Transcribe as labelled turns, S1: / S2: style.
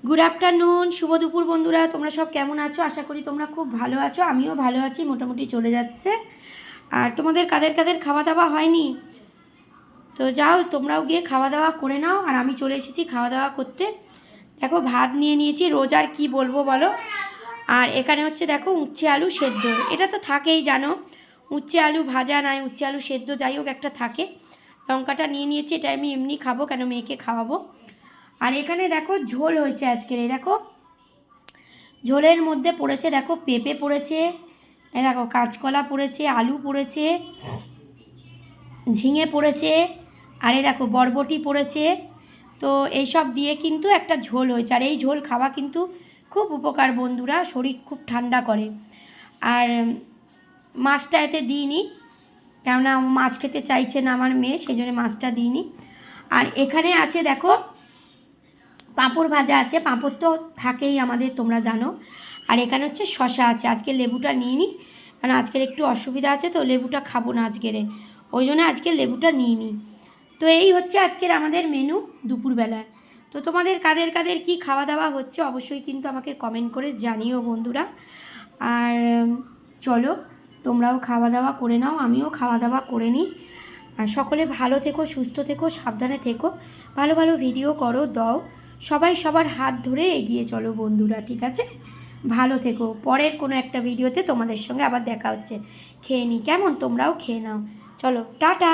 S1: Good afternoon, শুভ দুপুর বন্ধুরা। তোমরা সব কেমন আছো? আশা করি তোমরা খুব ভালো আছো। আমিও ভালো আছি, মোটামুটি চলে যাচ্ছে। আর তোমাদের কাদের কাদের খাওয়া দাওয়া হয়নি তো যাও, তোমরাও গিয়ে খাওয়া দাওয়া করে নাও। আর আমি চলে এসেছি খাওয়া দাওয়া করতে। দেখো ভাত নিয়ে নিয়েছি, রোজ আর কী বলবো বলো। আর এখানে হচ্ছে দেখো উচ্ছে আলু সেদ্ধ, এটা তো থাকেই জানো। উচ্ছে আলু ভাজা নয়, উচ্ছে আলু সেদ্ধ যাই হোক একটা থাকে। লঙ্কাটা নিয়ে নিয়েছি, এটা আমি এমনি খাবো, কেন মেয়েকে খাওয়াবো। আর এখানে দেখো ঝোল হয়েছে আজকের, এই দেখো ঝোলের মধ্যে পড়েছে দেখো পেঁপে পড়েছে, এই দেখো কাঁচকলা পড়েছে, আলু পড়েছে, ঝিঙে পড়েছে, আর এই দেখো বরবটি পড়েছে। তো এইসব দিয়ে কিন্তু একটা ঝোল হয়েছে। আর এই ঝোল খাওয়া কিন্তু খুব উপকার বন্ধুরা, শরীর খুব ঠান্ডা করে। আর মাছটা এতে দিইনি, কেননা মাছ খেতে চাইছে না আমার মেয়ে, সেই জন্য মাছটা দিইনি। আর এখানে আছে দেখো পাঁপড় ভাজা আছে, পাঁপড় তো থাকেই আমাদের, তোমরা জানো। আর এখানে হচ্ছে শশা আছে। আজকে লেবুটা নিইনি, কারণ আজকের একটু অসুবিধা আছে, তো লেবুটা খাবো না আজকের, ওই জন্য আজকে লেবুটা নিইনি। তো এই হচ্ছে আজকের আমাদের মেনু দুপুরবেলার। তো তোমাদের কাদের কাদের কি খাওয়া দাওয়া হচ্ছে অবশ্যই কিন্তু আমাকে কমেন্ট করে জানিও বন্ধুরা। আর চলো তোমরাও খাওয়া দাওয়া করে নাও, আমিও খাওয়া দাওয়া করে নিই। আর সকলে ভালো থেকো, সুস্থ থেকো, সাবধানে থেকো, ভালো ভালো ভিডিও করো, দাও। সবাই সবার হাত ধরে এগিয়ে চলো বন্ধুরা, ঠিক আছে? ভালো থেকো। পরের কোনো একটা ভিডিওতে তোমাদের সঙ্গে আবার দেখা হচ্ছে। খেয়ে নিই কেমন? তোমরাও খেয়ে নাও। চলো টাটা।